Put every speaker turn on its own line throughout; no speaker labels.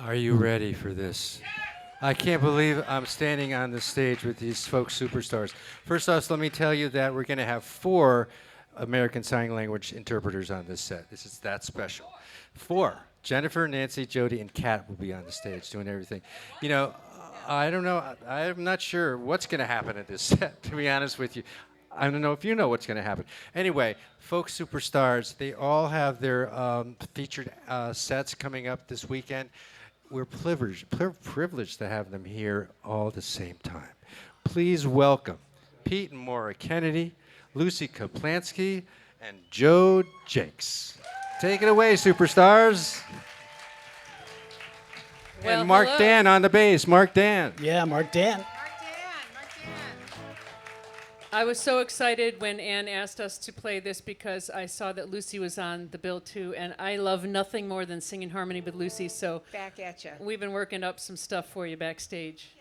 Are you ready for this? I can't believe I'm standing on the stage with these folk superstars. First off, let me tell you that we're going to have 4 American Sign Language interpreters on this set. This is that special. 4. Jennifer, Nancy, Jody, and Kat will be on the stage doing everything. You know, I don't know. I'm not sure what's going to happen at this set, to be honest with you. I don't know if you know what's going to happen. Anyway, folk superstars, they all have their featured sets coming up this weekend. We're privileged to have them here all at the same time. Please welcome Pete and Maura Kennedy, Lucy Kaplansky, and Joe Jakes. Take it away, superstars.
Well,
and Mark
hello.
Dan on the bass. Mark Dan.
Yeah, Mark Dan.
I was so excited when Ann asked us to play this because I saw that Lucy was on the bill too, and I love nothing more than singing harmony with Lucy, so
Back at you.
we've been working up some stuff for you backstage.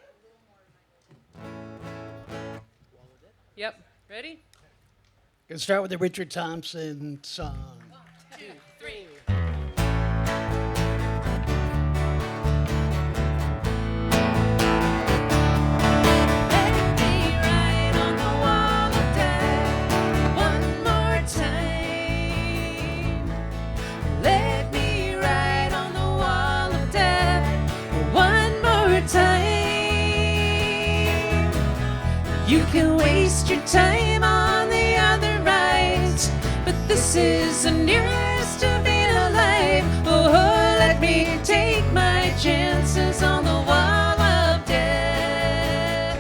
Yep, ready?
Gonna start with the Richard Thompson song.
2, 3.
You can waste your time on the other rides, but this is the nearest to being alive. Oh, let me take my chances on the wall of death.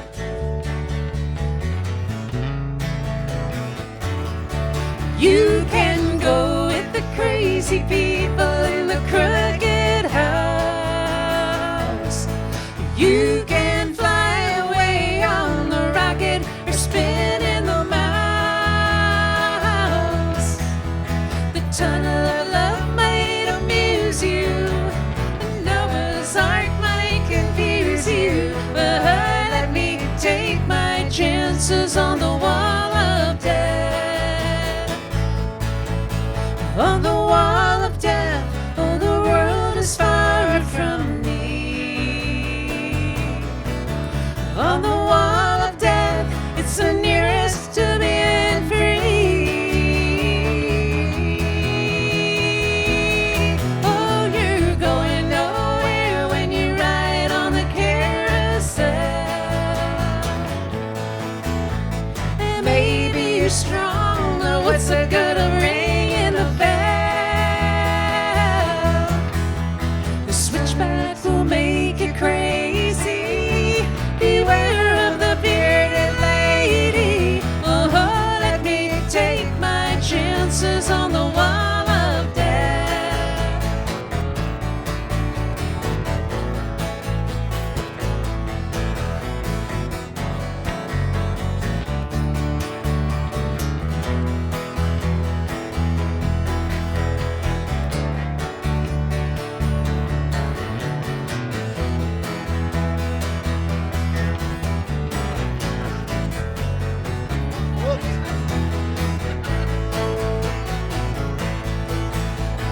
You can go with the crazy people in the crooked house. You can fly away on the rocket or spin in the mouse. The tunnel of love might amuse you, the Noah's Ark might confuse you, but let me take my chances on the wall of death. On the wall of death, oh, the world is far from me. On the wall of death, it's the nearest to being free. Oh, you're going nowhere when you ride on the carousel. And maybe you're strong, but what's the good of ringing the bell? The switchback will make you crazy. Beware of the bearded lady. Oh, let me take my chances on the wall of death.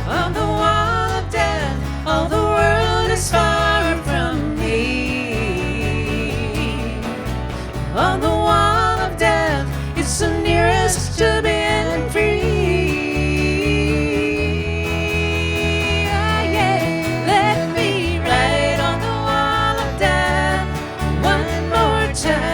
On the wall of death, all the world is far from me. On the wall of death, it's the nearest to being free. Yeah. Let me ride on the wall of death one more time.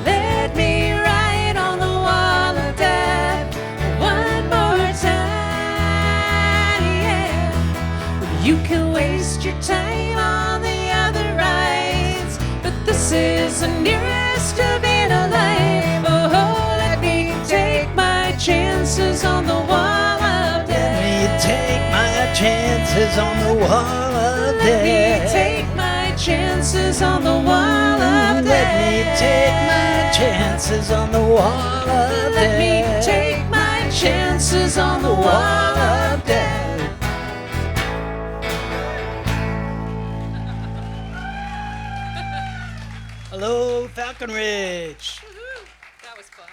Let me ride on the wall of death one more time, yeah. You can waste your time on the other rides, but this is the nearest to being alive. Oh, let me take my chances on the wall of death.
Let me take my chances on the wall of
Let me
death.
take my chances on the wall of
Let
death.
me take my chances on the wall of
Let me
death.
take my chances on the wall of death.
Hello, Falcon Ridge.
That was fun.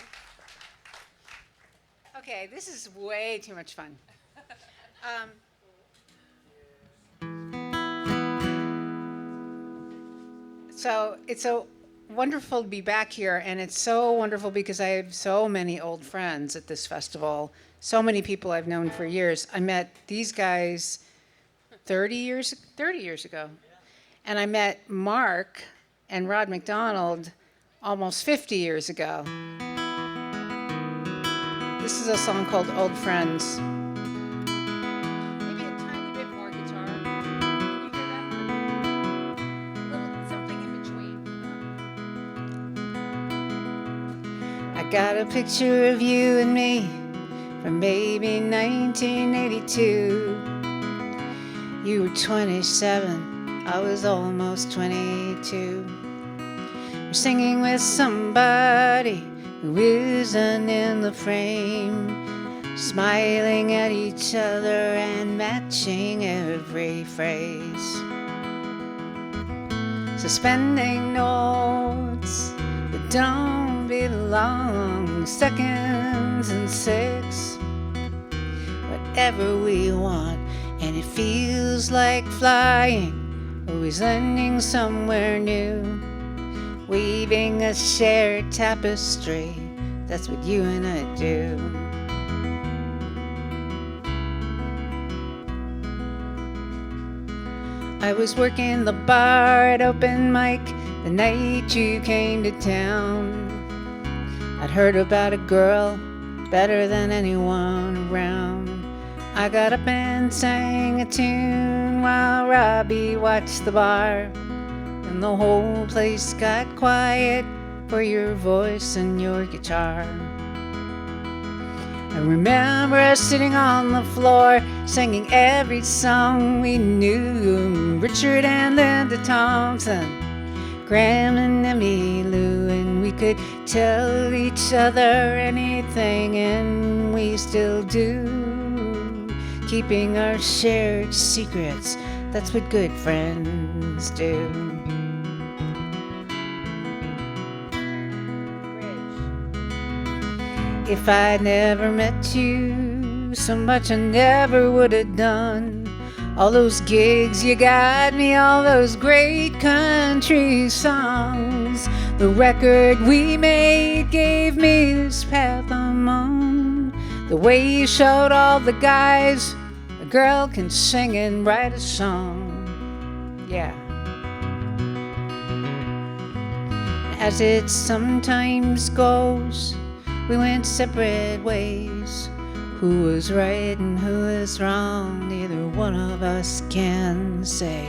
Okay, this is way too much fun. So it's so wonderful to be back here, and it's so wonderful because I have so many old friends at this festival, so many people I've known for years. I met these guys 30 years ago. And I met Mark and Rod McDonald almost 50 years ago. This is a song called Old Friends. Maybe a tiny bit more guitar. Can you hear that? A little something in between. I got a picture of you and me from maybe 1982. You were 27, I was almost 22. We're singing with somebody who isn't in the frame, smiling at each other and matching every phrase. Suspending notes that don't belong, seconds and six, whatever we want. And it feels like flying, always landing somewhere new, weaving a shared tapestry. That's what you and I do. I was working the bar at open mic the night you came to town. I'd heard about a girl better than anyone around. I got up and sang a tune while Robbie watched the bar, and the whole place got quiet for your voice and your guitar. I remember us sitting on the floor, singing every song we knew. Richard and Linda Thompson, Graham and Emmy Lou, and we could tell each other anything, and we still do. Keeping our shared secrets, that's what good friends do. If I'd never met you, so much I never would have done. All those gigs you got me, all those great country songs. The record we made gave me this path I'm on. The way you showed all the guys a girl can sing and write a song. Yeah. As it sometimes goes, we went separate ways. Who was right and who was wrong, neither one of us can say.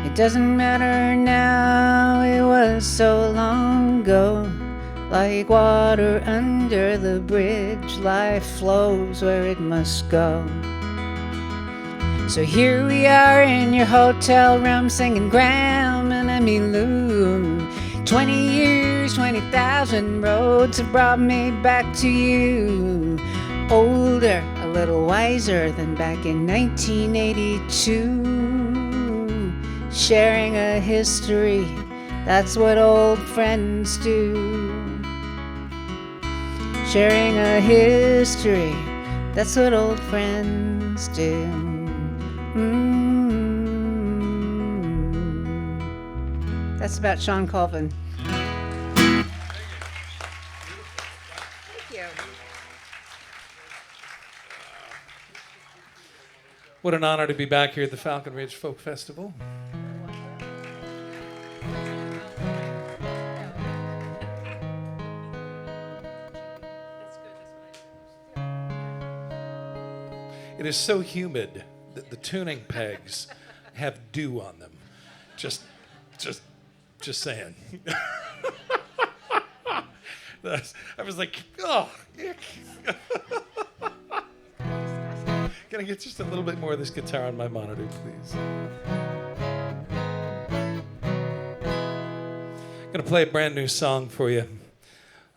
It doesn't matter now, it was so long ago. Like water under the bridge, life flows where it must go. So here we are in your hotel room, singing Graham and Emmy Lou. 20 years, 20,000 roads have brought me back to you. Older, a little wiser than back in 1982. Sharing a history, that's what old friends do. Sharing a history, that's what old friends do. That's about Sean Colvin. Thank you.
What an honor to be back here at the Falcon Ridge Folk Festival. It is so humid that the tuning pegs have dew on them. Just saying. I was like, oh. Can I get just a little bit more of this guitar on my monitor, please? I'm going to play a brand new song for you.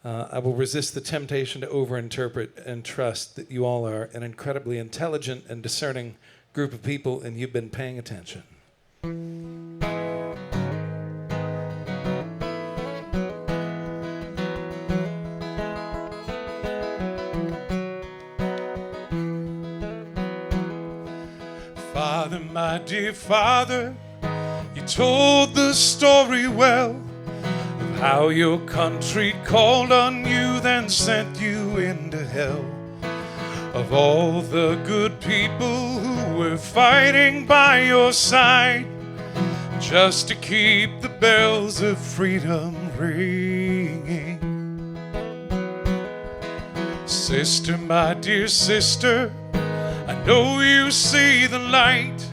I will resist the temptation to overinterpret and trust that you all are an incredibly intelligent and discerning group of people, and you've been paying attention. Father, my dear Father, you told the story well of how your country called on you, then sent you into hell. Of all the good people who were fighting by your side, just to keep the bells of freedom ringing. Sister, my dear sister, I know you see the light.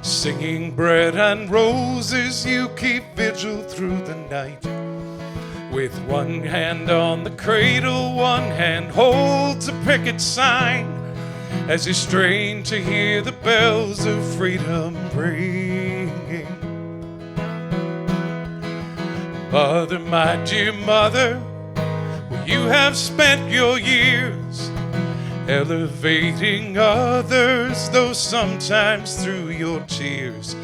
Singing bread and roses, you keep vigil through the night. With one hand on the cradle, one hand holds a picket sign, as you strain to hear the bells of freedom ringing. Mother, my dear mother, where you have spent your years elevating others, though sometimes through your tears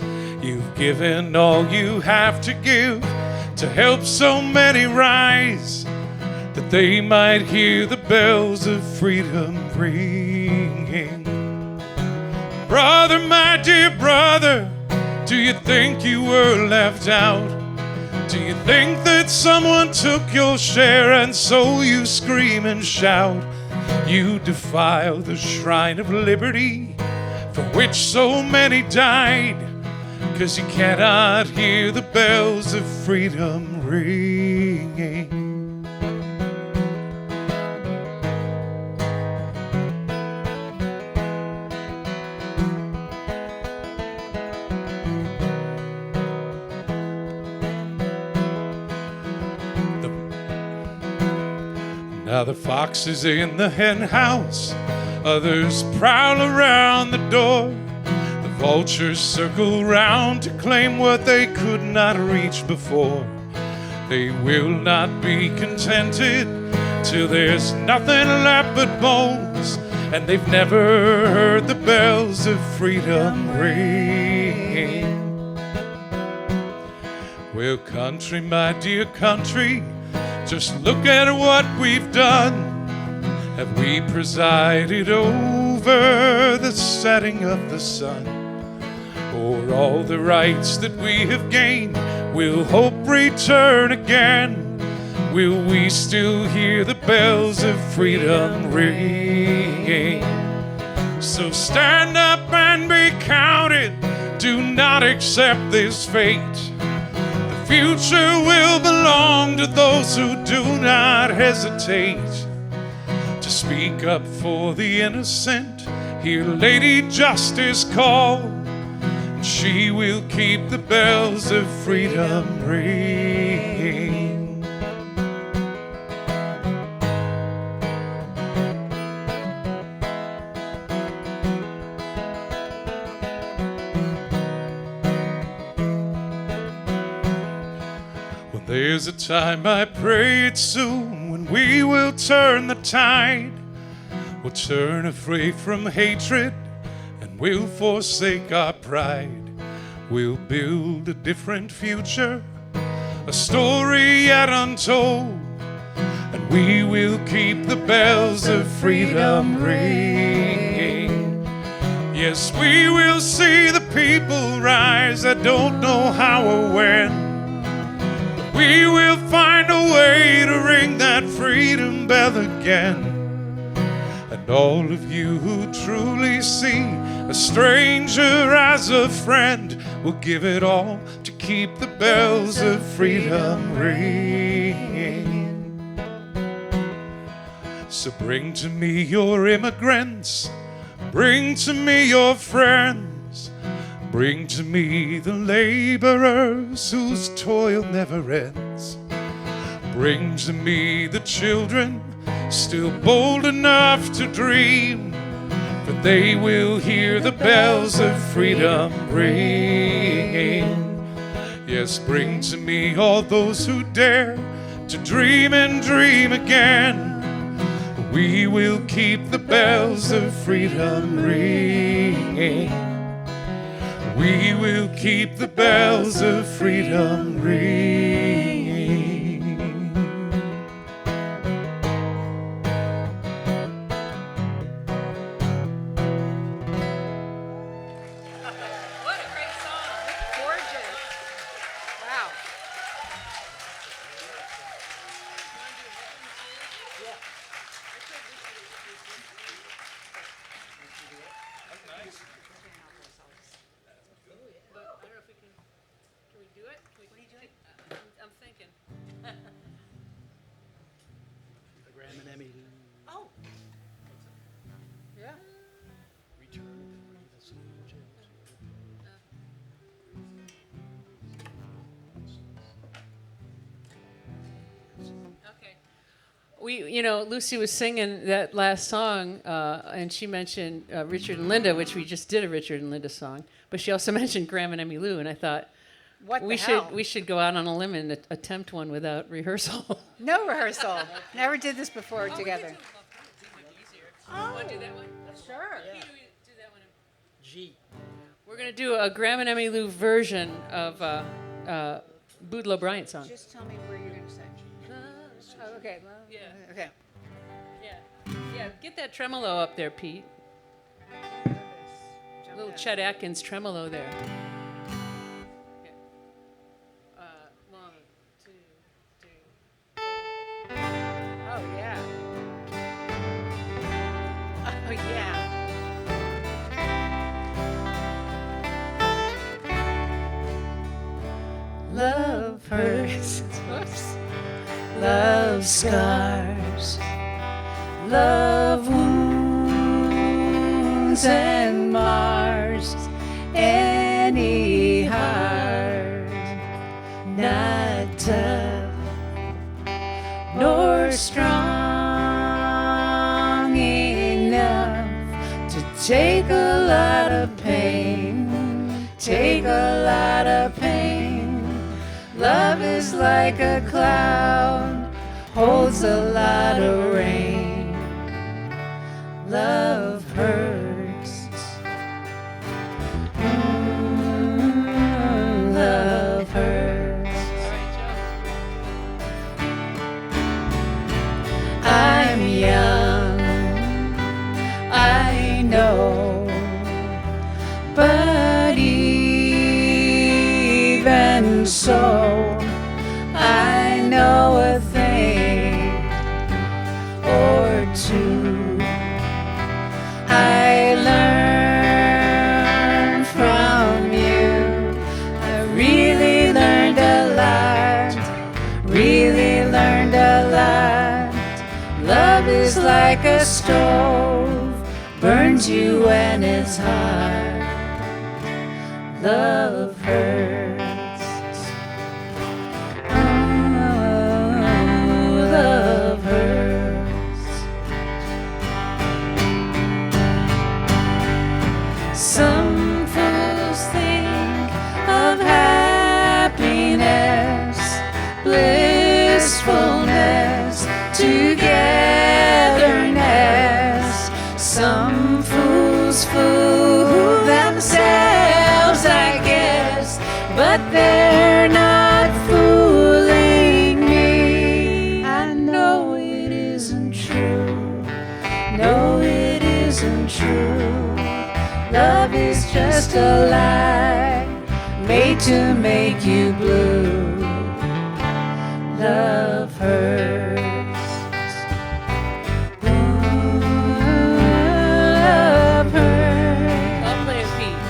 you've given all you have to give to help so many rise, that they might hear the bells of freedom ringing. Brother, my dear brother, do you think you were left out? Do you think that someone took your share and so you scream and shout? You defile the shrine of liberty for which so many died, 'cause you cannot hear the bells of freedom ringing. Now the fox is in the hen house, others prowl around the door. The vultures circle round to claim what they could not reach before. They will not be contented till there's nothing left but bones, and they've never heard the bells of freedom ringing. Well, country, my dear country, just look at what we've done. Have we presided over the setting of the sun? Or all the rights that we have gained will hope return again? Will we still hear the bells of freedom ringing? So stand up and be counted. Do not accept this fate. Future will belong to those who do not hesitate to speak up for the innocent. Hear Lady Justice call, and she will keep the bells of freedom ringing. There's a time, I pray it's soon, when we will turn the tide. We'll turn away from hatred and we'll forsake our pride. We'll build a different future, a story yet untold, and we will keep the bells of freedom ringing. Yes, we will see the people rise. I don't know how or when. We will find a way to ring that freedom bell again. And all of you who truly see a stranger as a friend will give it all to keep the bells of freedom ringing. So bring to me your immigrants, bring to me your friends. Bring to me the laborers whose toil never ends. Bring to me the children still bold enough to dream, for they will hear the bells of freedom ringing. Yes, bring to me all those who dare to dream and dream again. We will keep the bells of freedom ringing. We will keep the bells of freedom ringing.
What a great song. Gorgeous.
Emmy.
Oh. Yeah.
Return. That's the jail.
Okay. Lucy was singing that last song, and she mentioned Richard and Linda, which we just did a Richard and Linda song. But she also mentioned Graham and Emmy Lou, and I thought
What
we
the hell?
should go out on a limb and attempt one without rehearsal.
No rehearsal. Never did this before together.
Want to do that one?
Sure.
Do that one.
G.
We're gonna do a Graham and Emmy Lou version of Boudleaux Bryant song.
Just tell me where you're going to say. Oh, okay. Well,
Yeah.
Okay.
Yeah. Get that tremolo up there, Pete. Little Chet Atkins tremolo there. Okay. 1, 2, 3.
Oh, yeah. Oh, yeah. Love hurts. Whoops. Love scars. Love wounds and mars any heart not tough nor strong enough to take a lot of pain, take a lot of pain. Love is like a cloud, holds a lot of rain. Love hurts. Love hurts. I'm young, I know, but even so, I know a thing or two. I learned from you. I really learned a lot. Really learned a lot. Love is like a stove, burns you when it's hot. Love hurts. Oh, love hurts. Some fools think of happiness, blissfulness, togetherness. Some fools fool themselves, I guess, but they're not fooling me. I know it isn't true. No, it isn't true. Love is just a lie made to make you blue. Love hurts. Ooh, love hurts.
I'll play a Pete.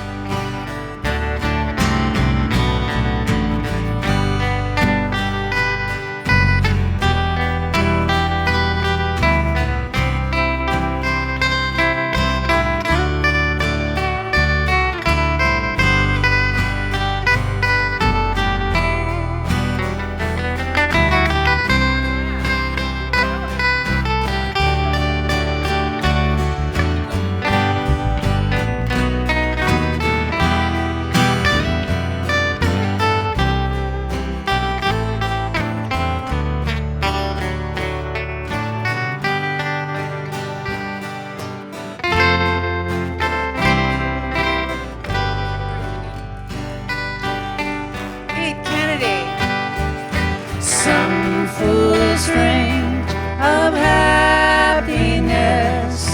Pete Kennedy. Some fools range of happiness,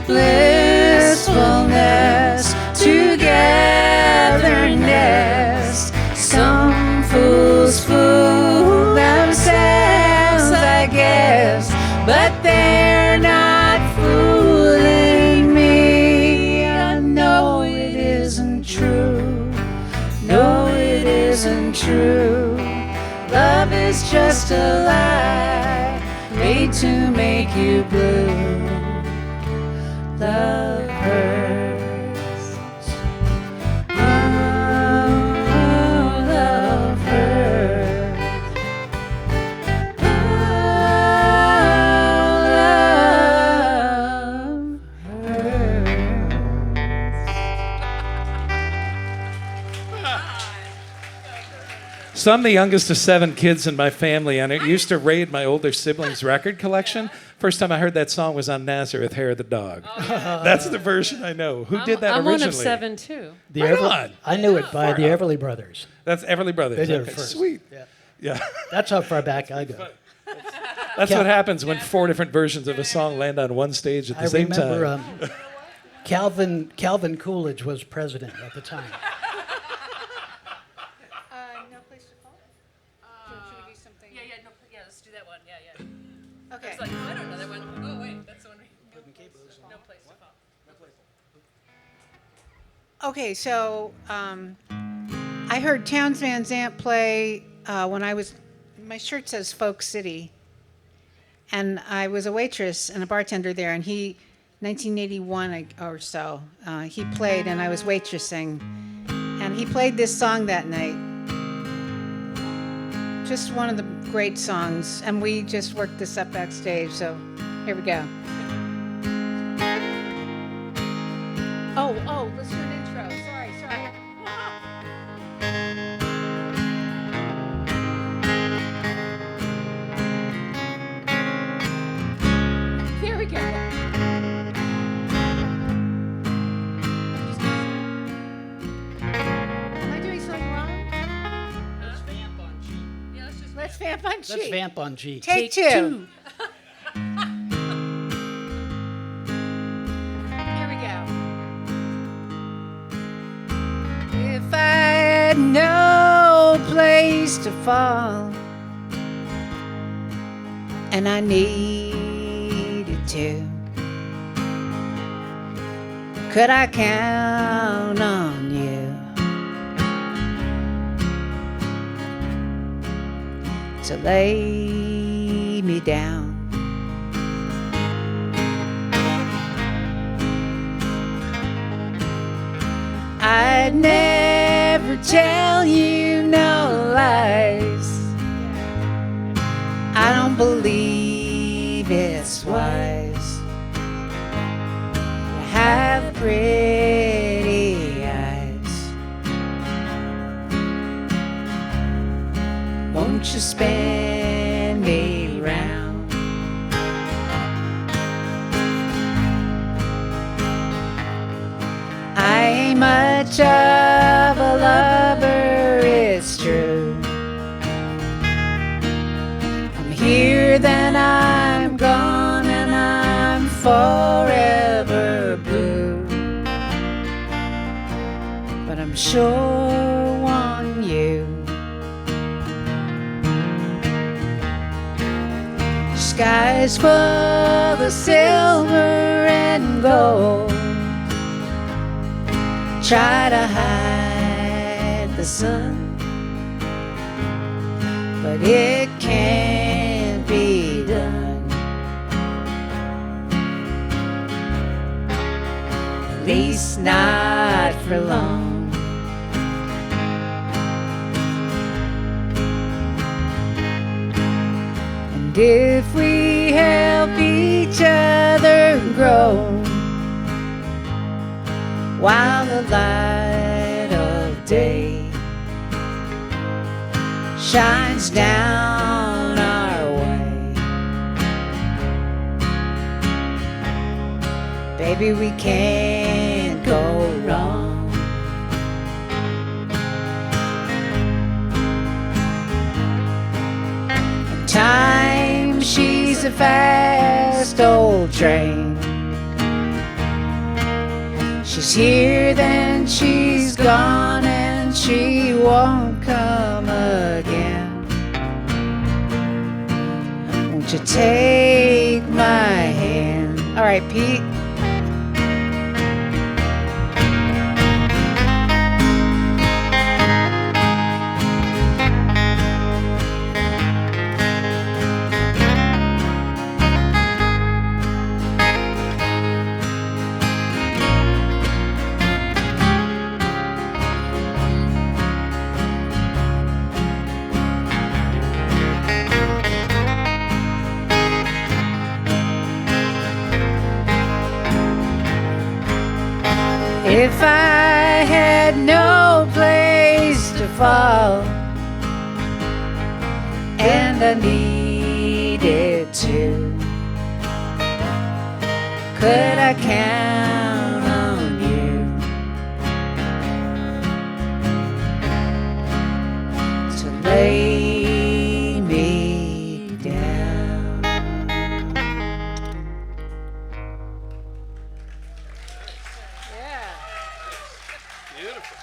blissfulness, togetherness. Some fools fool themselves, I guess, but they're not fooling me. I know it isn't true. No, it isn't true. Love is just a lie made to make you blue. Love hurts. Oh, love hurts. Oh, love hurts.
So I'm the youngest of 7 kids in my family, and it used to raid my older siblings' record collection. First time I heard that song was on Nazareth, Hair of the Dog. That's the version I know. Who did that
I'm
originally?
one of 7 too.
The
Right on.
I knew it by the Everly Brothers.
That's Everly Brothers.
They did it
Okay,
first.
Sweet.
Yeah.
Yeah.
That's how far back I go.
That's what happens when 4 different versions of a song land on one stage at the
I
same
remember
time.
Calvin Coolidge was president at the time.
No place to fall? Should we do something?
Yeah, let's do that one. Yeah.
Okay.
It's like, oh, I don't know that one. Oh, wait, that's the one. No place to fall.
Okay, so I heard Towns Van Zandt play when I was, my shirt says Folk City, and I was a waitress and a bartender there, and he, 1981 or so, he played and I was waitressing, and he played this song that night. Just one of the great songs, and we just worked this up backstage, so here we go. Oh, let's do an intro. Sorry. There we go. Am I doing something wrong? Let's vamp on G.
Let's vamp on G.
Take two. Here we go. If I had no place to fall, and I needed to, could I count on you to lay me down? I'd never tell you no lies. I don't believe it's wise. You have pretty eyes. Won't you spin me round? I ain't much of a lover, it's true. I'm here, then I'm gone, and I'm forever blue. But I'm sure on you. Skies full of silver and gold. Try to hide the sun, but it can't be done. At least not for long. And if we help each other grow, while the light of day shines down our way, baby, we can't go wrong. And time, she's a fast old train. She's here, then she's gone, and she won't come again. Won't you take my hand? All right, Pete. if I had no place to fall and I needed to, could I count on you to lay me down?
Beautiful.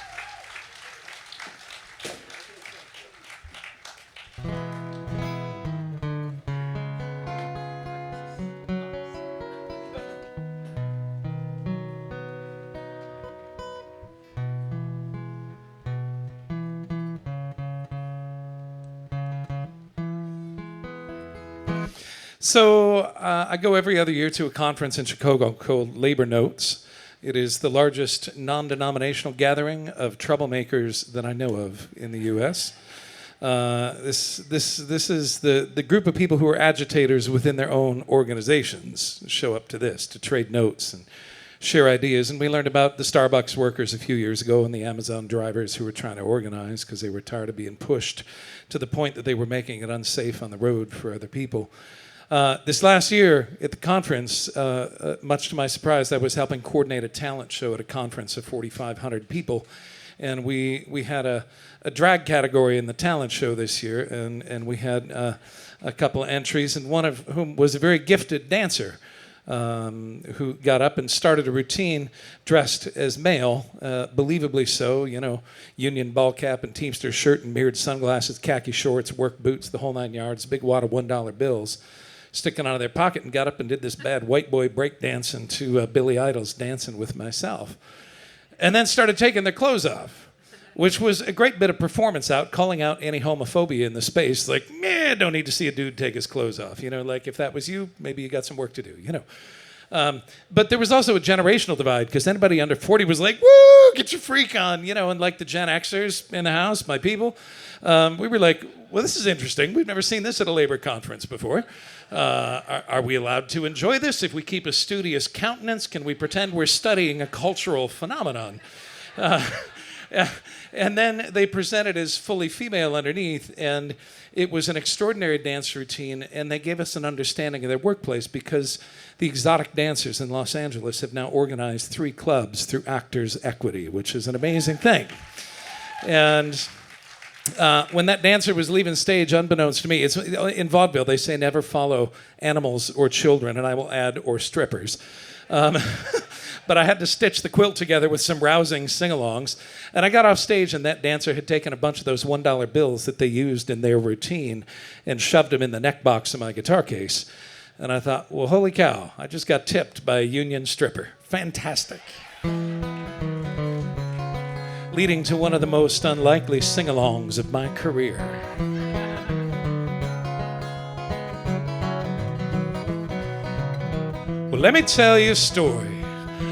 So I go every other year to a conference in Chicago called Labor Notes. It is the largest non-denominational gathering of troublemakers that I know of in the U.S. This is the group of people who are agitators within their own organizations show up to this to trade notes and share ideas. And we learned about the Starbucks workers a few years ago and the Amazon drivers who were trying to organize because they were tired of being pushed to the point that they were making it unsafe on the road for other people. This last year at the conference, much to my surprise, I was helping coordinate a talent show at a conference of 4,500 people. And we had a drag category in the talent show this year, and we had a couple of entries, and one of whom was a very gifted dancer who got up and started a routine dressed as male, believably so, you know, union ball cap and Teamster shirt and mirrored sunglasses, khaki shorts, work boots, the whole 9 yards, big wad of $1 bills sticking out of their pocket, and got up and did this bad white boy break dancing to Billy Idol's Dancing with Myself. And then started taking their clothes off, which was a great bit of performance out, calling out any homophobia in the space. Like, don't need to see a dude take his clothes off. You know, like if that was you, maybe you got some work to do, you know. But there was also a generational divide because anybody under 40 was like, woo, get your freak on, you know, and like the Gen Xers in the house, my people, we were like, well, this is interesting. We've never seen this at a labor conference before. Are we allowed to enjoy this? If we keep a studious countenance, can we pretend we're studying a cultural phenomenon? And then they presented as fully female underneath, and it was an extraordinary dance routine, and they gave us an understanding of their workplace because the exotic dancers in Los Angeles have now organized 3 clubs through Actors Equity, which is an amazing thing. And when that dancer was leaving stage, unbeknownst to me, it's, in vaudeville, they say never follow animals or children, and I will add, or strippers. But I had to stitch the quilt together with some rousing sing-alongs. And I got off stage, and that dancer had taken a bunch of those $1 bills that they used in their routine and shoved them in the neck box of my guitar case. And I thought, well, holy cow, I just got tipped by a union stripper. Fantastic. Leading to one of the most unlikely sing-alongs of my career. Well, let me tell you a story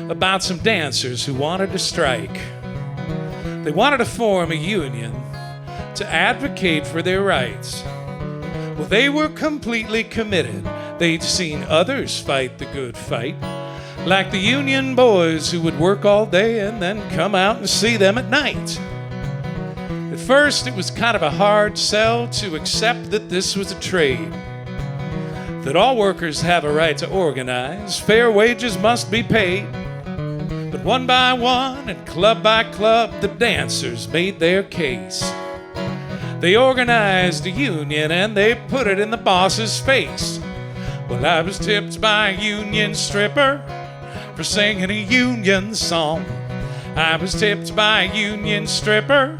about some dancers who wanted to strike. They wanted to form a union to advocate for their rights. Well, they were completely committed. They'd seen others fight the good fight, like the union boys who would work all day and then come out and see them at night. At first, it was kind of a hard sell to accept that this was a trade, that all workers have a right to organize, fair wages must be paid. But one by one and club by club, the dancers made their case. They organized a union and they put it in the boss's face. Well, I was tipped by a union stripper for singing a union song. I was tipped by a union stripper.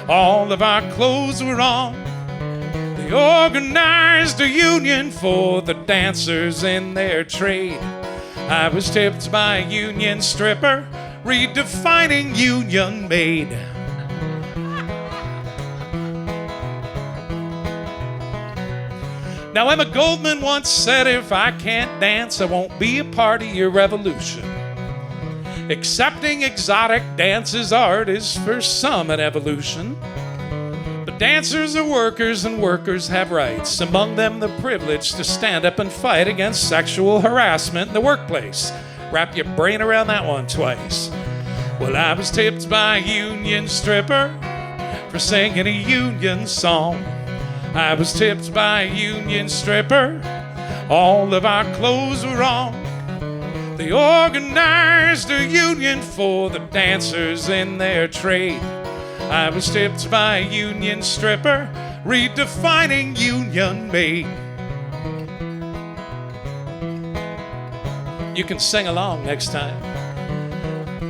All of our clothes were on. They organized a union for the dancers in their trade. I was tipped by a union stripper, redefining union maid. Now, Emma Goldman once said, if I can't dance, I won't be a part of your revolution. Accepting exotic dances art is for some an evolution. But dancers are workers, and workers have rights, among them the privilege to stand up and fight against sexual harassment in the workplace. Wrap your brain around that one twice. Well, I was tipped by a union stripper for singing a union song. I was tipped by a union stripper. All of our clothes were on. They organized a union for the dancers in their trade. I was tipped by a union stripper, redefining union maid. You can sing along next time.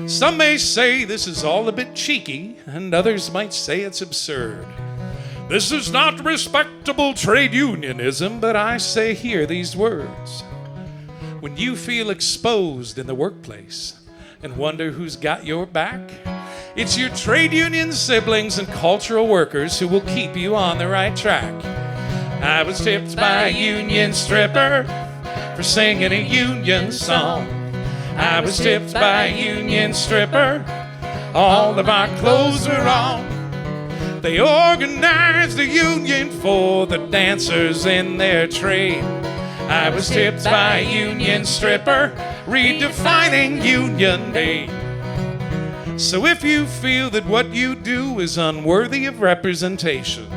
Some may say this is all a bit cheeky, and others might say it's absurd. This is not respectable trade unionism, but I say here these words. When you feel exposed in the workplace and wonder who's got your back, it's your trade union siblings and cultural workers who will keep you on the right track. I was tipped by a union stripper for singing a union song. I was tipped by a union stripper. All of our clothes were on. They organized a union for the dancers in their trade. I was tipped by a union stripper, redefining union maid. So if you feel that what you do is unworthy of representation,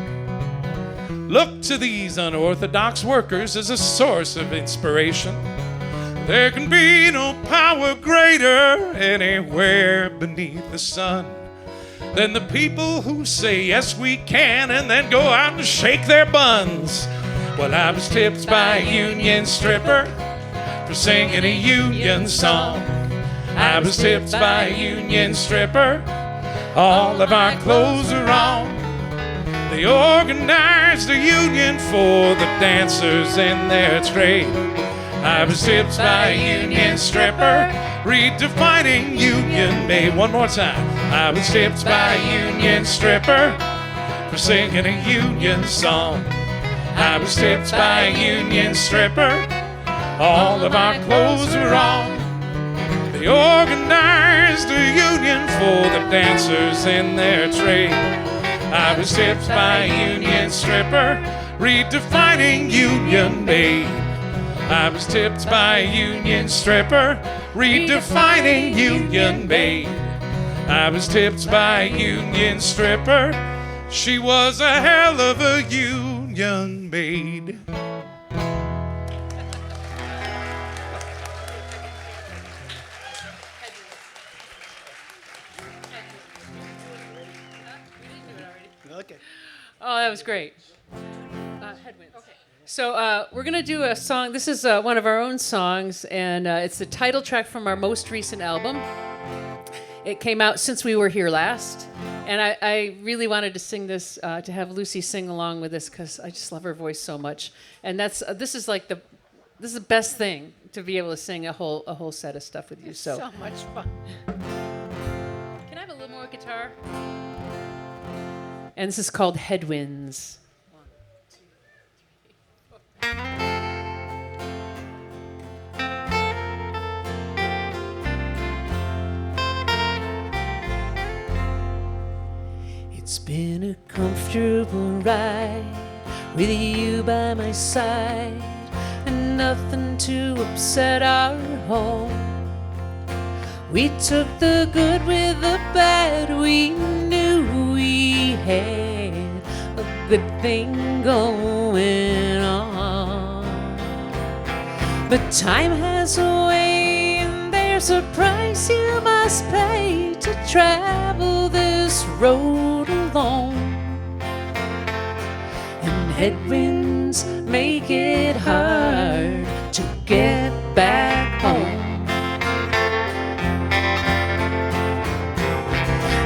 look to these unorthodox workers as a source of inspiration. There can be no power greater anywhere beneath the sun than the people who say yes we can and then go out and shake their buns. Well, I was tipped by a union stripper for singing a union song. I was tipped by a union stripper. All of our clothes are on. They organized a union for the dancers in their trade. I was tipped by a union stripper, redefining union maid. One more time. I was tipped by a union stripper for singing a union song. I was tipped by a union stripper. All of our clothes were on. They organized a union for the dancers in their trade. I was tipped by a union stripper, redefining union maid. I was tipped by a union stripper, redefining union maid. I was tipped by a union stripper. She was a hell of a union maid.
Okay.
Oh, that was great. Headwinds. Okay. So we're going to do a song. This is one of our own songs, and it's the title track from our most recent album. It came out since we were here last, and I really wanted to sing this, to have Lucy sing along with us, because I just love her voice so much. And this is the best thing, to be able to sing a whole set of stuff with you. So
much fun.
can I have a little more guitar? And this is called Headwinds. 1, 2, 3, 4.
It's been a comfortable ride with you by my side, and nothing to upset our home. We took the good with the bad, we knew we had a good thing going on. But time has a way, and there's a price you must pay to travel this road alone. And headwinds make it hard to get back home.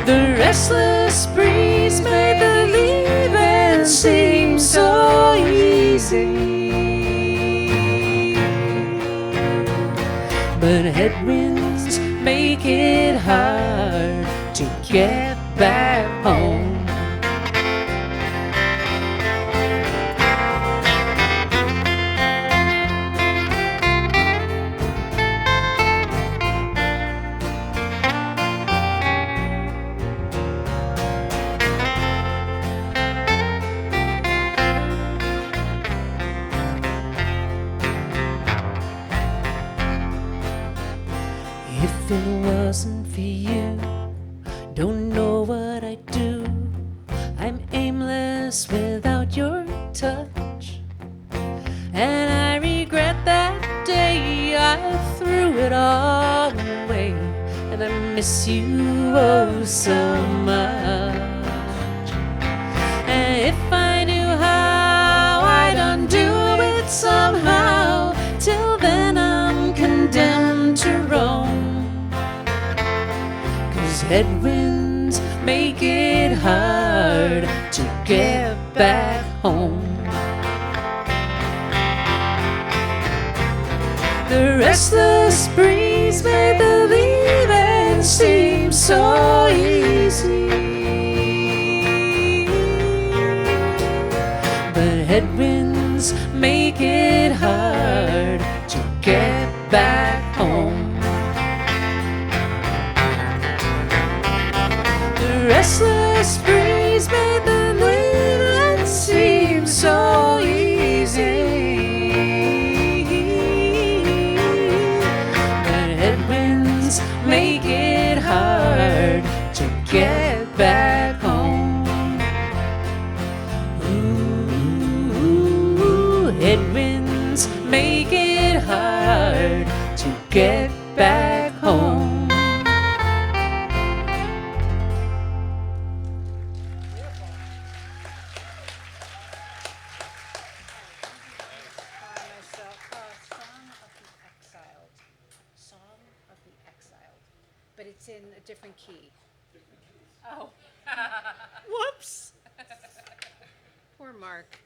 The restless breeze made the leaving seem so easy, but headwinds make it hard to get back home. If it wasn't for you, I'm aimless without your touch, and I regret that day I threw it all away, and I miss you oh so much. And if I knew how, I'd undo it somehow. Till then I'm condemned to roam, 'cause headwinds make it hard to get back home. The restless breeze made the leaving seem so easy, but headwinds make it hard to get back home. The restless breeze made the leaving seem so easy, but headwinds make it hard to get back home. Ooh, headwinds make it hard to get back home.
Song of the Exiled, but it's in a different key.
Oh. Whoops. Poor Mark.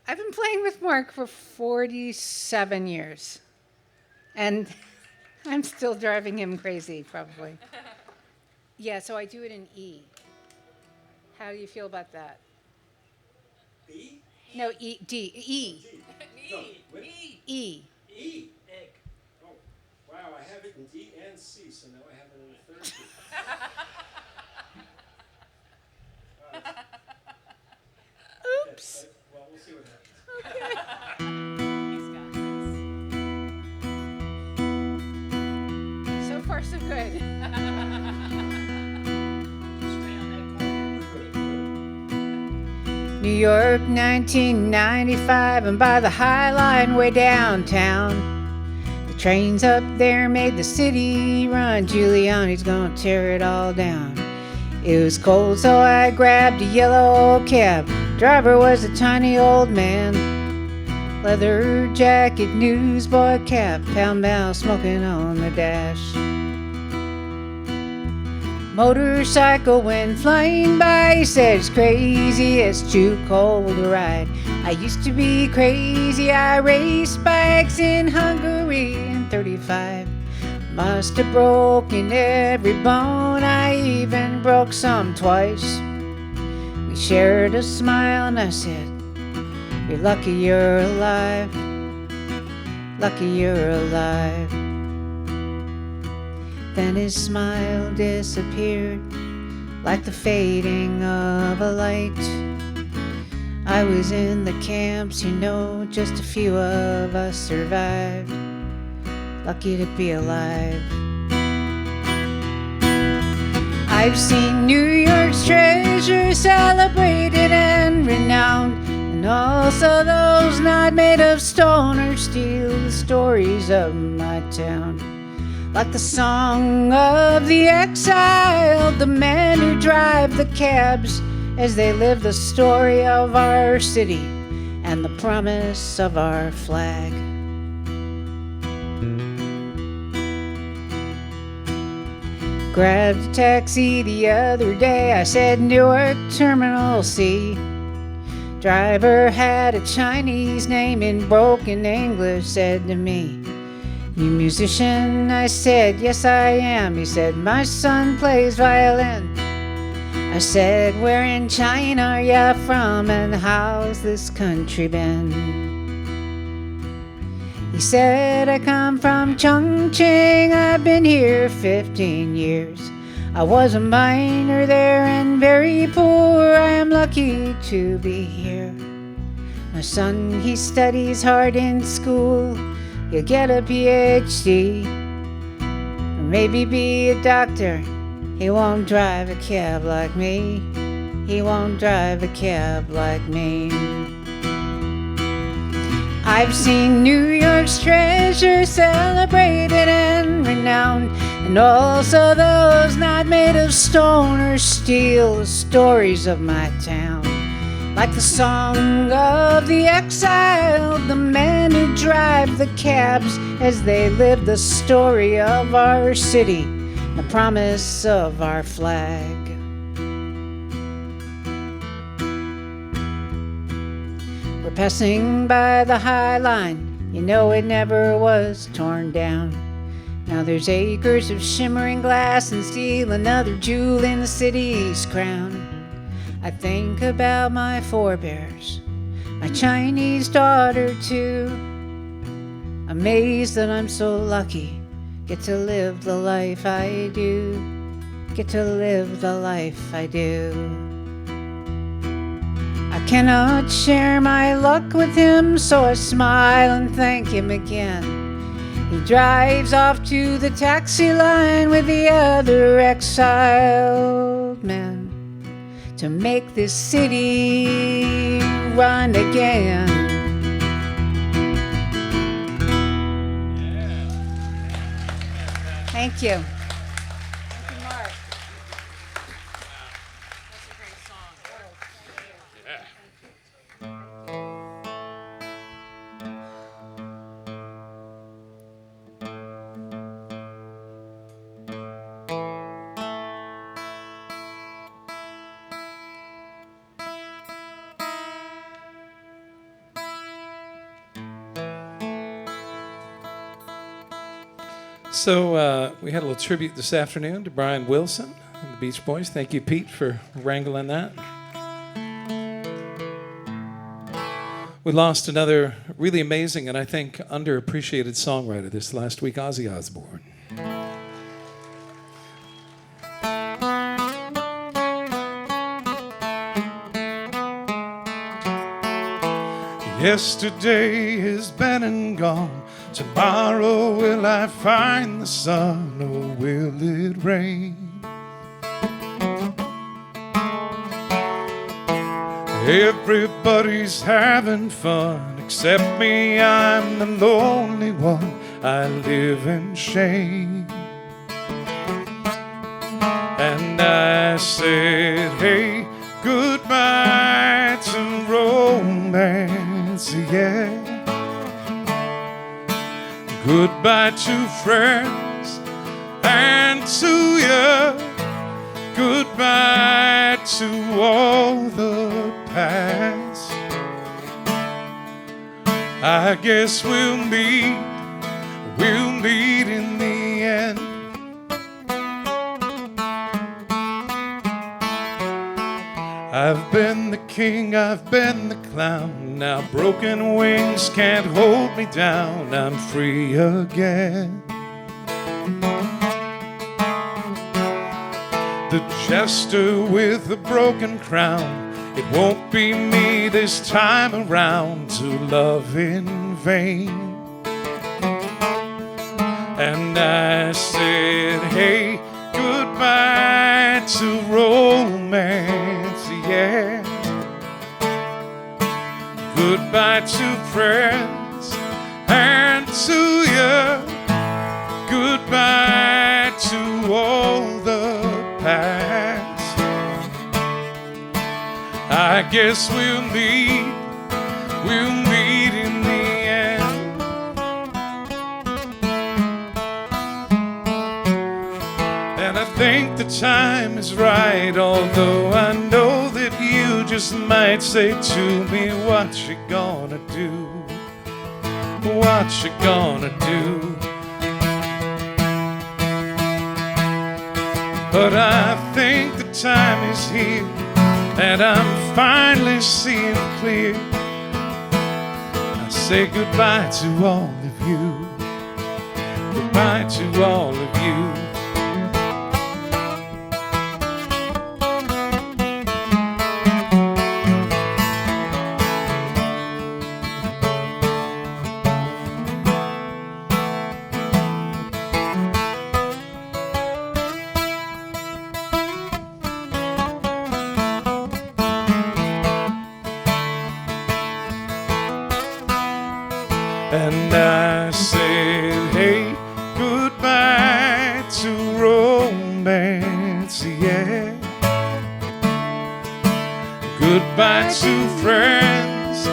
I've been playing with Mark for 47 years, and I'm still driving him crazy, probably. Yeah, so I do it in E. How do you feel about that?
B?
No, E, D, E,
No,
E.
E. Egg. Oh, wow, I have it in D and C, so now I have it in a third key.
Oops.
Well, we'll see what happens.
So far, so good. New York, 1995, and by the High Line way downtown. The trains up there made the city run. Giuliani's gonna tear it all down. It was cold, so I grabbed a yellow cab. Driver was a tiny old man. Leather jacket, newsboy cap, pound bound smoking on the dash. Motorcycle went flying by, he said it's crazy, it's too cold to ride. I used to be crazy, I raced bikes in Hungary in 35. Must have broken every bone, I even broke some twice. We shared a smile and I said, you're lucky you're alive, lucky you're alive. Then his smile disappeared like the fading of a light. I was in the camps, you know, just a few of us survived. Lucky to be alive. I've seen New York's treasure celebrated and renowned, and also those not made of stone or steel, the stories of my town. Like the song of the exiled, the men who drive the cabs as they live the story of our city and the promise of our flag. Grabbed a taxi the other day, I said Newark Terminal C. Driver had a Chinese name in broken English, said to me, you musician? I said, yes I am. He said, my son plays violin. I said, where in China are ya from and how's this country been? He said, I come from Chongqing, I've been here 15 years. I was a miner there and very poor, I am lucky to be here. My son, he studies hard in school, he'll get a PhD, or maybe be a doctor. He won't drive a cab like me. he won't drive a cab like me. I've seen New York's treasures celebrated and renowned, and also those not made of stone or steel, the stories of my town. Like the song of the exiled, the men who drive the cabs as they live the story of our city, the promise of our flag. We're passing by the High Line, you know it never was torn down. Now there's acres of shimmering glass and steel, another jewel in the city's crown. I think about my forebears, my Chinese daughter too. Amazed that I'm so lucky, get to live the life I do, get to live the life I do. I cannot share my luck with him, so I smile and thank him again. He drives off to the taxi line with the other exiled men to make this city run again. Thank you.
So we had a little tribute this afternoon to Brian Wilson and the Beach Boys. Thank you, Pete, for wrangling that. We lost another really amazing and I think underappreciated songwriter this last week, Ozzy Osbourne. Yesterday has been and gone. Tomorrow will I find the sun, or will it rain? Everybody's having fun except me, I'm the lonely one. I live in shame. And I said, hey, goodbye to romance, yeah. Goodbye to friends and to you. Goodbye to all the past. I guess we'll meet in the end. I've been the king, I've been the clown. Now broken wings can't hold me down. I'm free again. The jester with the broken crown. It won't be me this time around to love in vain. And I said, hey, goodbye to romance, yeah. Goodbye to friends and to you. Goodbye to all the past. I guess we'll meet in the end. And I think the time is right, although I know that you just might say to me, what you gonna do? What you gonna do? But I think the time is here, and I'm finally seeing clear. I say goodbye to all of you. Goodbye to all of you. And I said, hey, goodbye to romance, yeah. Goodbye to friends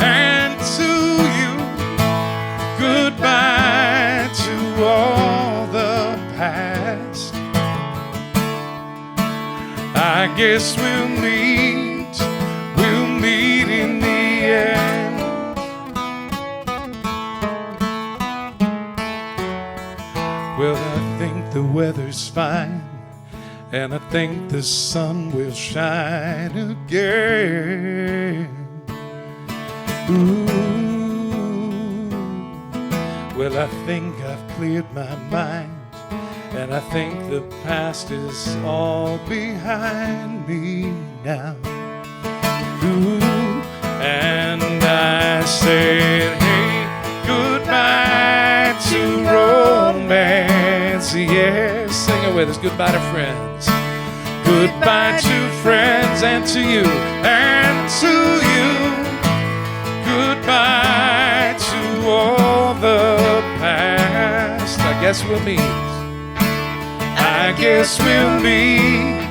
and to you. Goodbye to all the past. I guess we'll meet in the end. Well, I think the weather's fine, and I think the sun will shine again. Ooh. Well, I think I've cleared my mind, and I think the past is all behind me now. Ooh. And I said, hey, goodbye to romance, yeah. Sing it with us. Goodbye to friends. Goodbye to friends and to you, and to you. Goodbye to all the past. I guess we'll meet. I guess we'll meet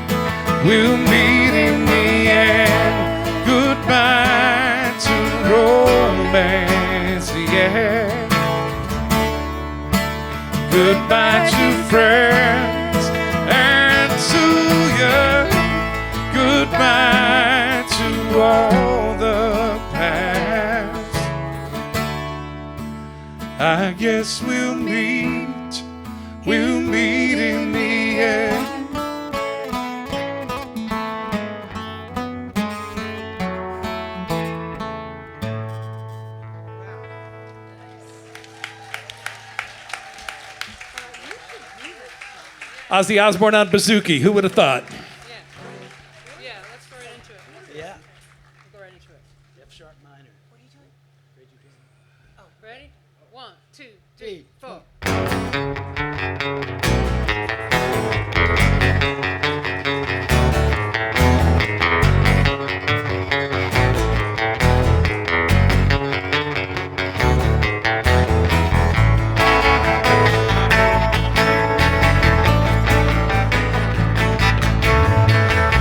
in the end. Goodbye to romance, yeah. Goodbye to friends and to you. Goodbye to all the past. I guess we'll meet in the end. Ozzy Osbourne on bouzouki. Who would have thought?
Yeah, let's go right into it.
Yeah.
Go right into it.
F sharp minor.
What are you doing? Oh, ready? 1, 2, 3, 4.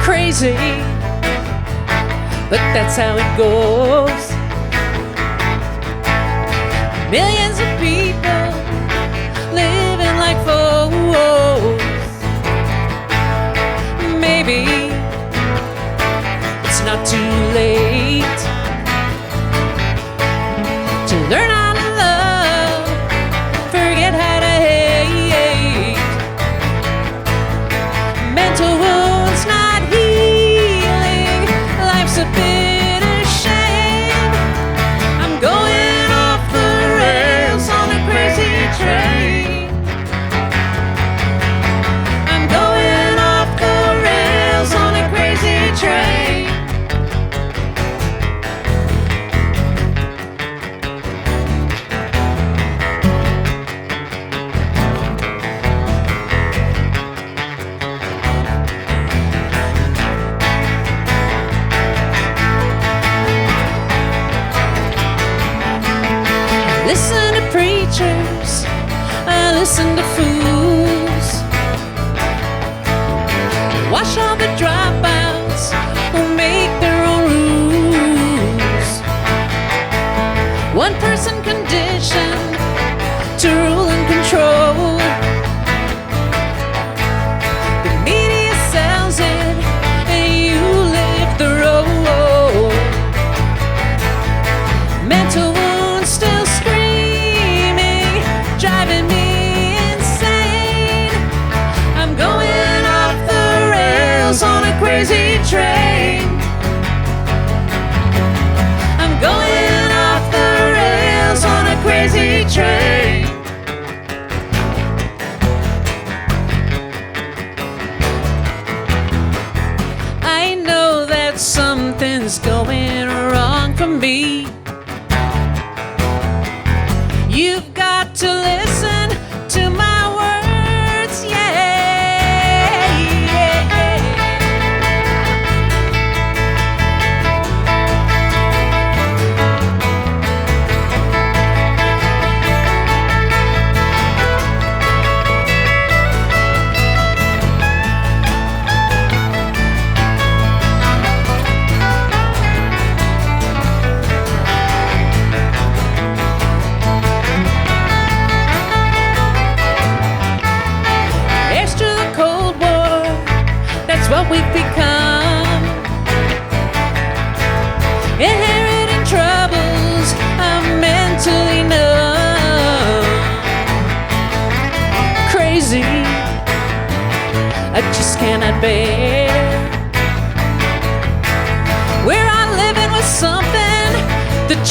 Crazy, but that's how it goes. Millions of people living like fools. Maybe it's not too late to learn how to love, forget how to hate. Mental wounds not healing, life's a bitter shame. I'm going off the rails on a crazy train. I'm going off the rails on a crazy train. Listen to preachers, I listen to fools. Watch all the dropouts who make their own rules. One person conditioned to rule and control. The media sells it and you live the role. Mental wounds still screaming, driving me insane. I'm going off the rails on a crazy train. I'm going off the rails on a crazy train. I know that something's going wrong for me. You've got to listen to my words, yeah, yeah, yeah.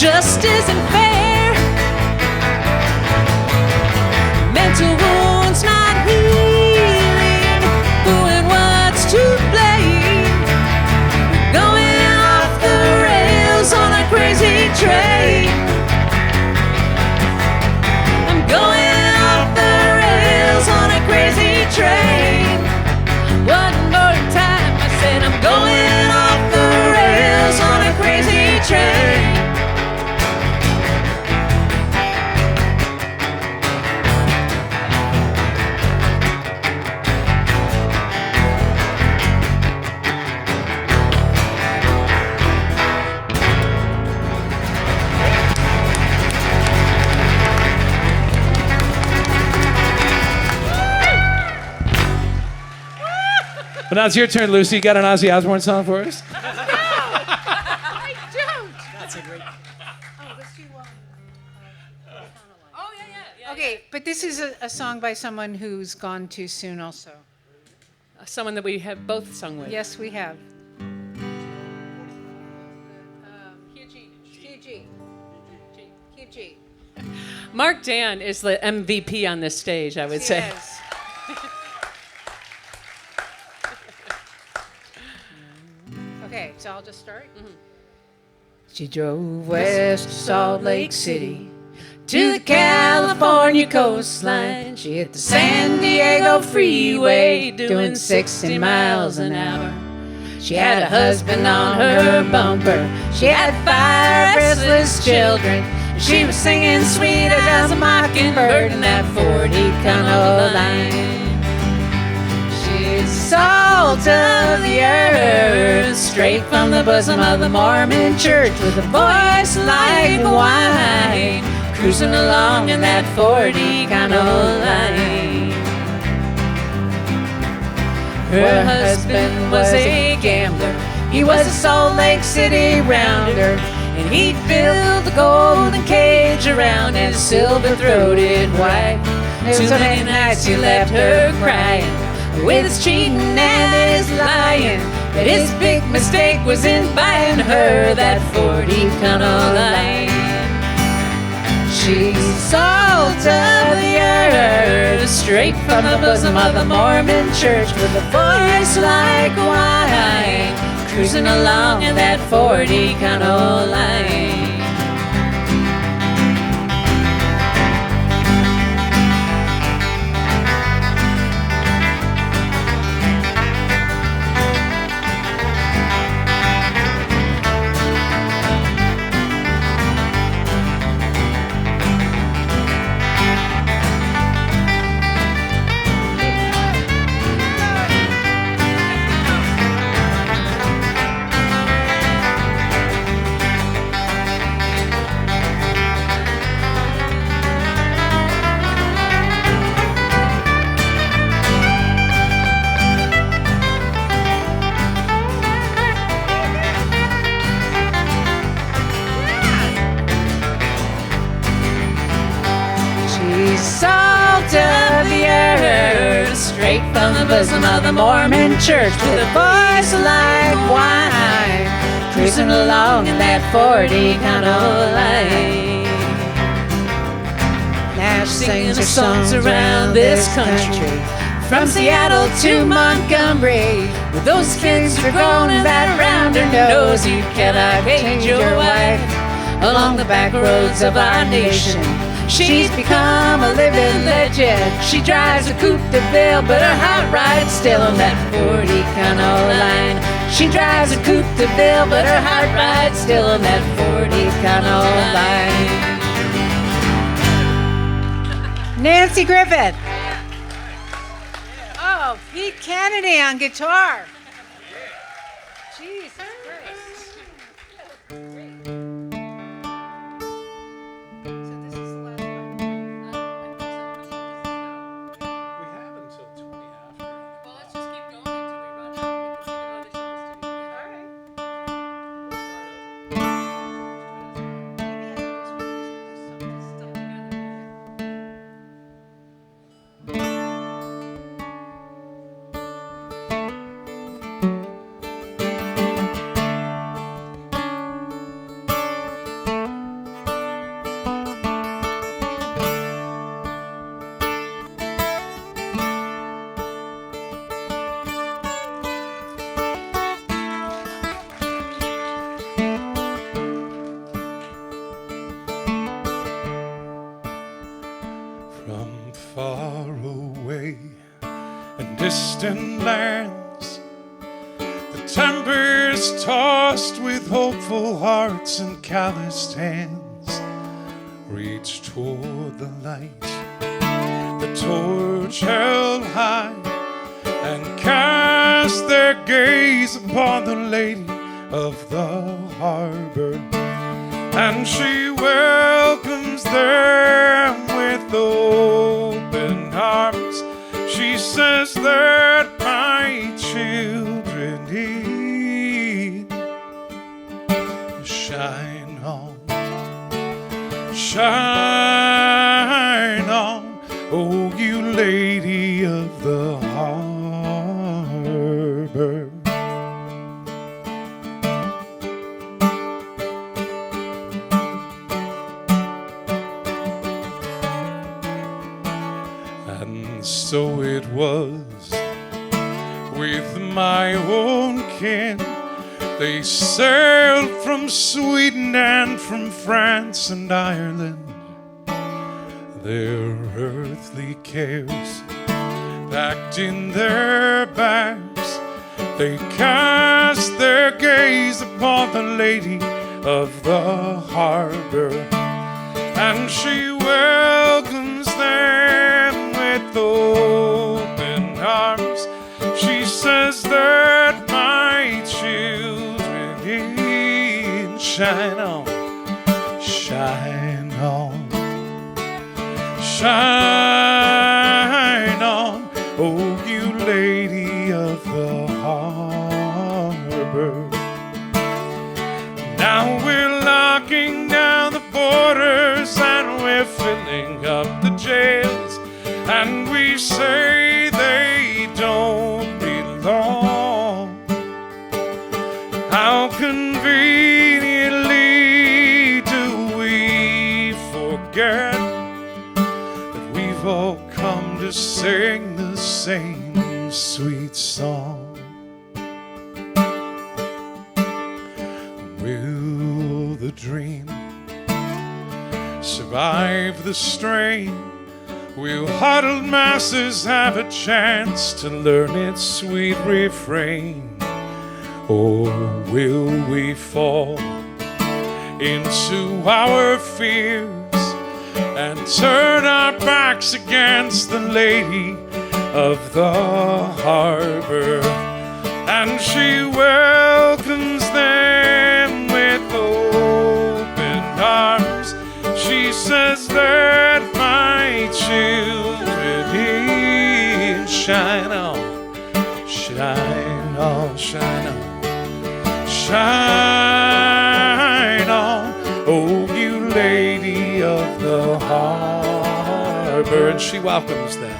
just isn't fair. Mental wounds not healing. Who and what's to blame? Going off the rails on a crazy train. I'm going off the rails on a crazy train. One more time, I said I'm going off the rails on a crazy train.
But now it's your turn, Lucy. You got an Ozzy Osbourne song for us?
I don't.
That's a great.
Oh, let's do one.
Oh yeah.
Okay, but this is a song by someone who's gone too soon also.
Someone that we have both sung with.
Yes, we have. QG.
Mark Dan is the MVP on this stage, I would say.
Yes. Okay, so I'll just start. She drove west to Salt Lake City to the California coastline. She hit the San Diego freeway doing 60 miles an hour. She had a husband on her bumper. She had 5 restless children. She was singing sweet as a mockingbird in that 40 Econo line. She's salt of the earth, straight from the bosom of the Mormon church, with a voice like wine, cruising along in that 40 Econo line. Her husband was a gambler. He was a Salt Lake City rounder, and he'd build a golden cage around his silver-throated wife. Too many nights he left her crying, with his cheating and his lying, that his big mistake was in buying her that 40 Econo line. She's salt of the earth, straight from the bosom of the Mormon church, with a voice like wine, cruising along in that 40 Econo line. Salt of the earth, straight from the bosom of the Mormon church, with a voice like wine, cruising along in that 40 Econo line. Now she's singing her songs around this country, from Seattle to Montgomery, with those kids are growing that round her nose. You cannot hate your wife along the back roads of our nation. She's become a living legend. She drives a Coupe de Ville, but her heart rides still on that 40 Econo line. She drives a Coupe de Ville, but her heart rides still on that 40 Econo line. Nancy Griffith. Oh, Pete Kennedy on guitar. Jesus Christ.
distant lands. The tempest tossed with hopeful hearts and calloused hands reach toward the light, the torch held high, and cast their gaze upon the lady of the harbor. And she welcomes them with open arms. She says that my children need shine on, shine on, oh you lady of the harbor. And so it was with my own kin. They sailed from Sweden and from France and Ireland. Their earthly cares packed in their bags, they cast their gaze upon the lady of the harbor. And she welcomes them with open arms. She says that my children need shine on, shine on, shine on, oh you lady of the harbor. Now we're locking down the borders and we're filling up the jails, and we say they don't belong. How conveniently do we forget that we've all come to sing the same sweet song? Will the dream survive the strain? Will huddled masses have a chance to learn its sweet refrain? Or will we fall into our fears and turn our backs against the lady of the harbor? And she welcomes them with open arms. She says that my children need shine on, shine on, shine on, shine on, oh you lady of the harbor. And she welcomes them,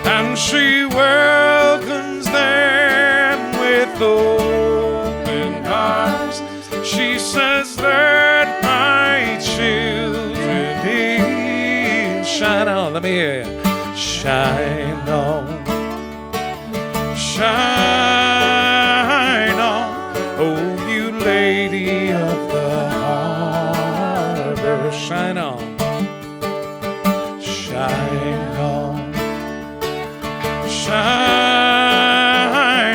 and she welcomes them with open arms. She says that my children need shine on. Let me hear you. Shine on, shine on, oh you lady of the harbor. Shine on, shine on, shine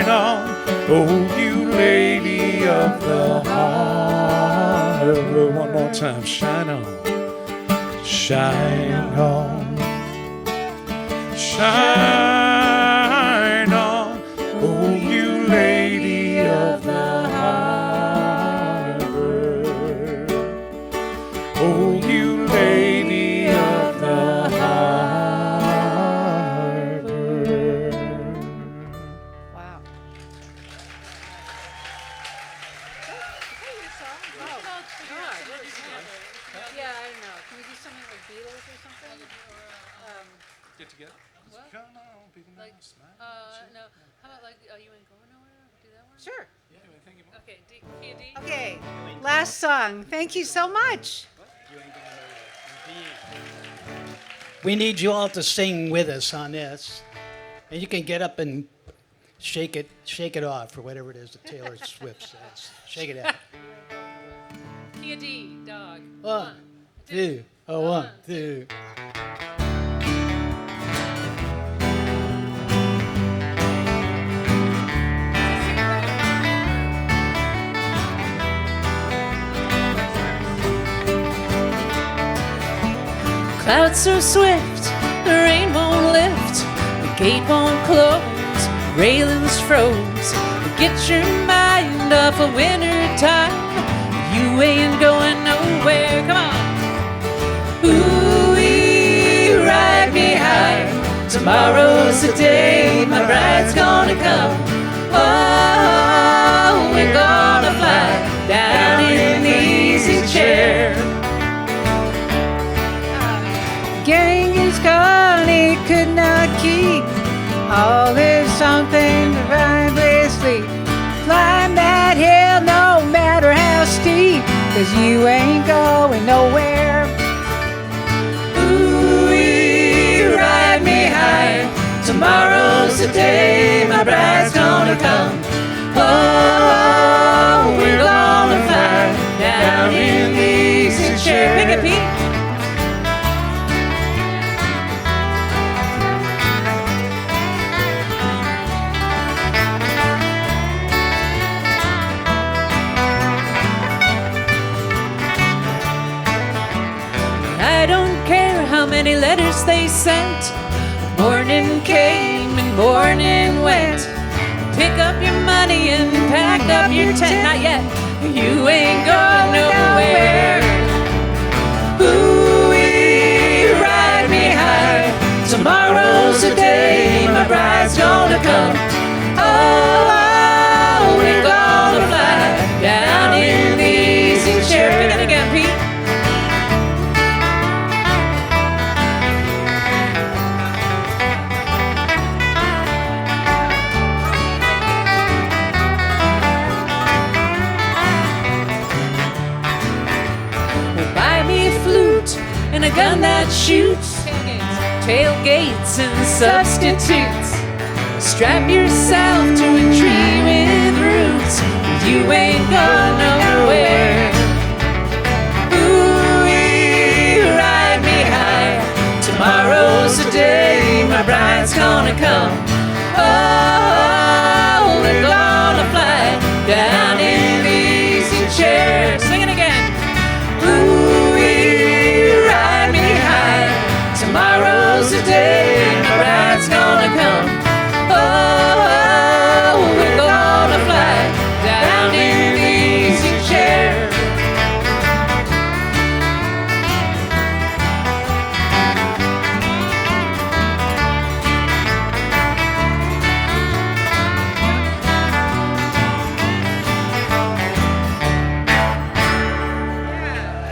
on, oh you lady of the harbor. One more time. Shine on, shine on, shine on, oh you lady of the harbor, oh you lady of the harbor.
Wow. Yeah, I don't know. Can we do something like Beatles or something?
Get together. Come on, people know.
Like, no. How about like, You Ain't Going Nowhere? Do that one?
Sure.
Okay, key of D.
Okay, last song. Thank you so much.
We need you all to sing with us on this. And you can get up and shake it off, or whatever it is that Taylor Swift says. Shake it out.
Key of D, dog.
1, 2, 1, 2.
Clouds so swift, the rain won't lift, the gate won't close, railings froze. Get your mind off of winter time, you ain't going nowhere. Come on. Ooh-wee, ride me high. Tomorrow's the day my bride's gonna come. Oh, we're gonna fly down in the easy chair.
Genghis Khan, he could not keep all this something to ride with sleep. Climb that hill no matter how steep, 'cause you ain't going nowhere.
Ooh-wee, ride me high. Tomorrow's the day my bride's gonna come. Oh, we're gonna fly down in the easy chair. Pick it, Pete. I don't care how many letters they sent. Morning came and morning went. Pick up your money and pack up your tent. Not yet. You ain't going nowhere. Ooh-wee, ride me high. Tomorrow's the day my bride's gonna come. Oh, we're gonna fly down in the easy chair. Pick it again, Pete. And a gun that shoots, tailgates and substitutes. Strap yourself to a tree with roots, you ain't going nowhere. Ooh-wee, ride me high. Tomorrow's the day my bride's gonna come. Oh, we're gonna fly down in the easy chair. Sing it again. Ooh-wee, ride me high. Tomorrow's the day my bride's gonna come. Oh, we're gonna fly down in the easy chair.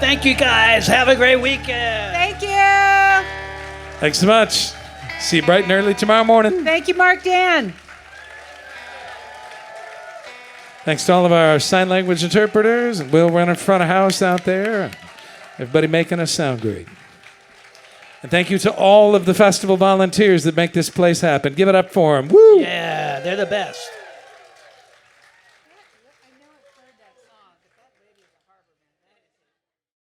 Thank you guys. Have a great weekend.
Thank you.
Thanks so much. See you bright and early tomorrow morning.
Thank you, Mark Dan.
Thanks to all of our sign language interpreters and Will running front of house out there. Everybody making us sound great. And thank you to all of the festival volunteers that make this place happen. Give it up for them. Woo!
Yeah, they're the best.